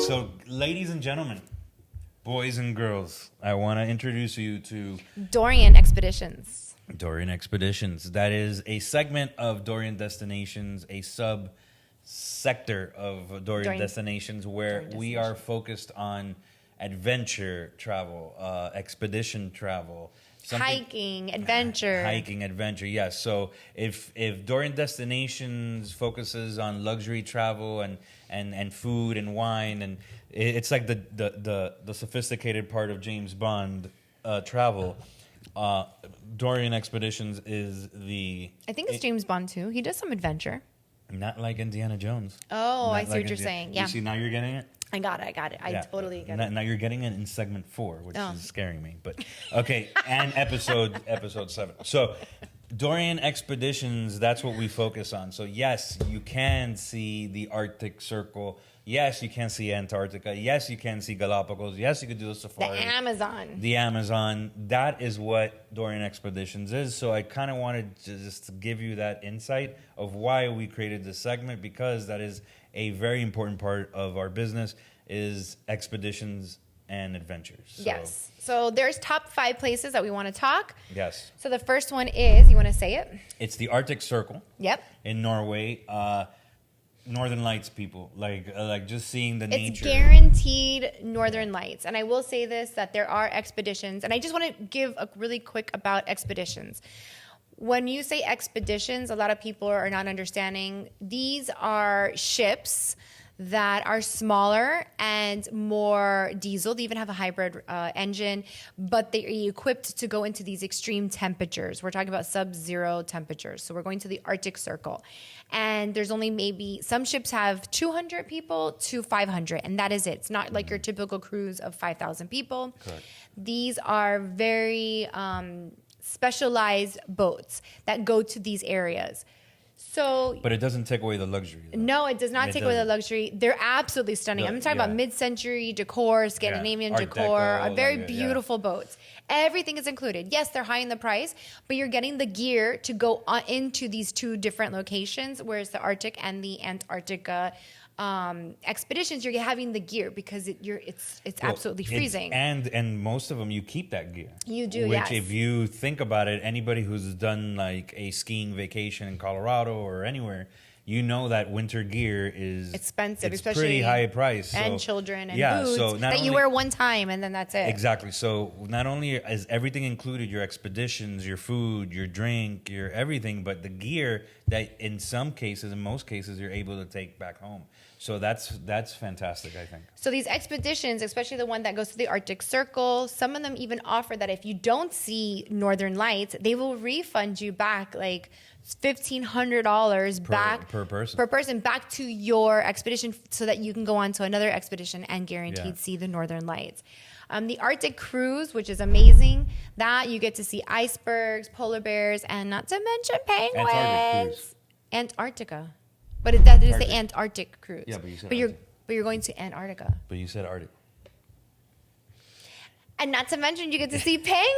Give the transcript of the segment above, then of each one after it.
So, ladies and gentlemen, boys and girls, I want to introduce you to Dorian Expeditions. Dorian Expeditions. That is a segment of Dorian Destinations, a sub-sector of Dorian Destinations where we are focused on adventure travel, expedition travel. Hiking, adventure, yes. So if Dorian Destinations focuses on luxury travel and food and wine, and it's like the sophisticated part of James Bond travel, Dorian Expeditions is I think it's James Bond too. He does some adventure. Not like Indiana Jones. Oh, I see what you're saying. Yeah. You see, now you're getting it? I got it. I totally get it. Now you're getting it in segment 4, which is scaring me. But okay, and episode 7. So Dorian Expeditions, that's what we focus on. So yes, you can see the Arctic Circle. Yes, you can see Antarctica. Yes, you can see Galapagos. Yes, you could do the safari. The Amazon. That is what Dorian Expeditions is. So I kind of wanted to just give you that insight of why we created this segment, because that is a very important part of our business, is expeditions and adventures. So, yes. So there's top 5 places that we want to talk. Yes. So the first one is, you want to say it? It's the Arctic Circle. Yep. In Norway. Northern Lights, people. Like just seeing the nature. It's guaranteed Northern Lights. And I will say this, that there are expeditions. And I just want to give a really quick about expeditions. When you say expeditions, a lot of people are not understanding. These are ships that are smaller and more diesel. They even have a hybrid engine, but they are equipped to go into these extreme temperatures. We're talking about sub-zero temperatures. So we're going to the Arctic Circle. And there's only maybe, some ships have 200 people to 500, and that is it. It's not like your typical cruise of 5,000 people. Correct. These are very specialized boats that go to these areas. So, but it doesn't take away the luxury, though. No, it does not take away the luxury. They're absolutely stunning. I'm talking about mid-century decor, Scandinavian decor, very beautiful boats. Everything is included. Yes, they're high in the price, but you're getting the gear to go into these 2 different locations, whereas the Arctic and the Antarctica expeditions, you're having the gear because it's absolutely freezing. And most of them, you keep that gear. You do, which, yes. if you think about it, anybody who's done like a skiing vacation in Colorado or anywhere, you know that winter gear is expensive, it's especially pretty high price. And children and boots so that you wear one time and then that's it. Exactly. So not only is everything included, your expeditions, your food, your drink, your everything, but the gear that in most cases, you're able to take back home. So that's fantastic, I think. So these expeditions, especially the one that goes to the Arctic Circle, some of them even offer that if you don't see Northern Lights, they will refund you back like $1,500 back per person back to your expedition, so that you can go on to another expedition and guaranteed see the Northern Lights. The Arctic Cruise, which is amazing, that you get to see icebergs, polar bears, and not to mention penguins. Antarctica. But that is the Antarctic Cruise. Yeah, but you said but you're going to Antarctica. But you said Arctic. And not to mention, you get to see penguins.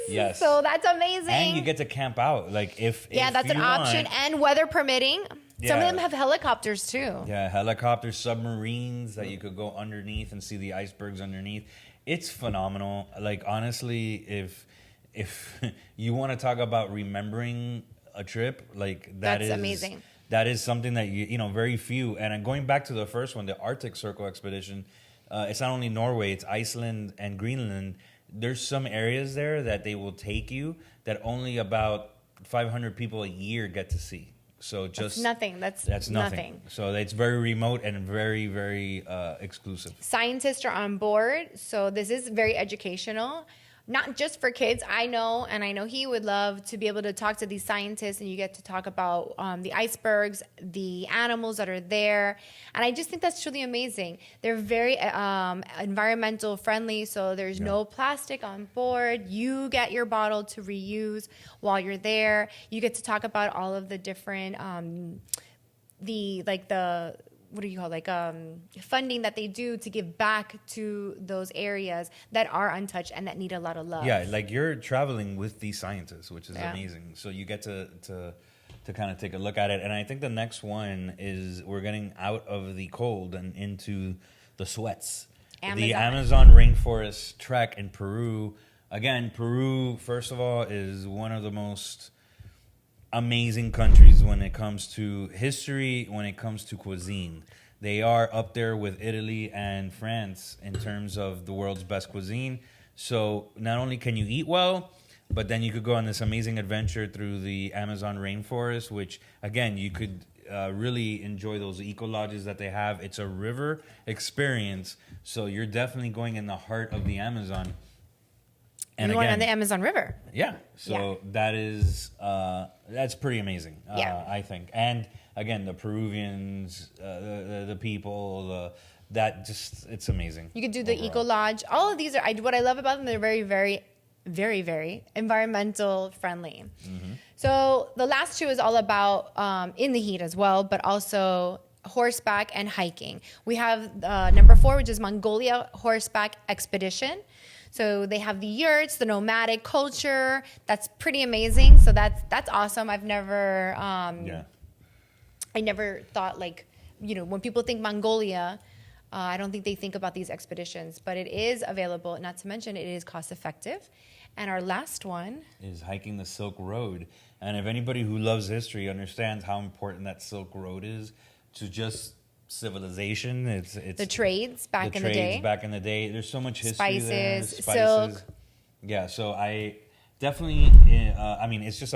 Yes. So that's amazing. And you get to camp out. Like if that's an option. And weather permitting. Some of them have helicopters too. Yeah, helicopters, submarines that you could go underneath and see the icebergs underneath. It's phenomenal. Like honestly, if you want to talk about remembering a trip, like that's amazing. That is something that you know very few. And going back to the first one, the Arctic Circle expedition, it's not only Norway, it's Iceland and Greenland. There's some areas there that they will take you that only about 500 people a year get to see. So just that's nothing. That's nothing. So it's very remote and very, very exclusive. Scientists are on board, so this is very educational. Not just for kids. I know he would love to be able to talk to these scientists, and you get to talk about the icebergs, the animals that are there. And I just think that's truly amazing. They're very environmental friendly, so there's no plastic on board. You get your bottle to reuse while you're there. You get to talk about all of the different, what do you call funding that they do to give back to those areas that are untouched and that need a lot of love. Yeah, like you're traveling with these scientists, which is amazing. So you get to to kind of take a look at it. And I think the next one is we're getting out of the cold and into the sweats. The Amazon rainforest trek in Peru. Again, Peru, first of all, is one of the most amazing countries when it comes to history, when it comes to cuisine. They are up there with Italy and France in terms of the world's best cuisine. So not only can you eat well, but then you could go on this amazing adventure through the Amazon rainforest, which, again, you could really enjoy those eco lodges that they have. It's a river experience, so you're definitely going in the heart of the Amazon. And going on the Amazon River. Yeah, so that's pretty amazing, I think. And again, the Peruvians, the people, it's amazing. You could do the Eco Lodge. All of these are, what I love about them, they're very, very, very, very environmental friendly. Mm-hmm. So the last two is all about in the heat as well, but also horseback and hiking. We have number 4, which is Mongolia Horseback Expedition. So they have the yurts, the nomadic culture. That's pretty amazing. So that's awesome. I've never, I never thought when people think Mongolia, I don't think they think about these expeditions, but it is available. Not to mention it is cost effective. And our last one is hiking the Silk Road. And if anybody who loves history understands how important that Silk Road is to just civilization, it's the trades back in the day. There's so much history there. Spices, silk. Yeah, so I definitely, it's just a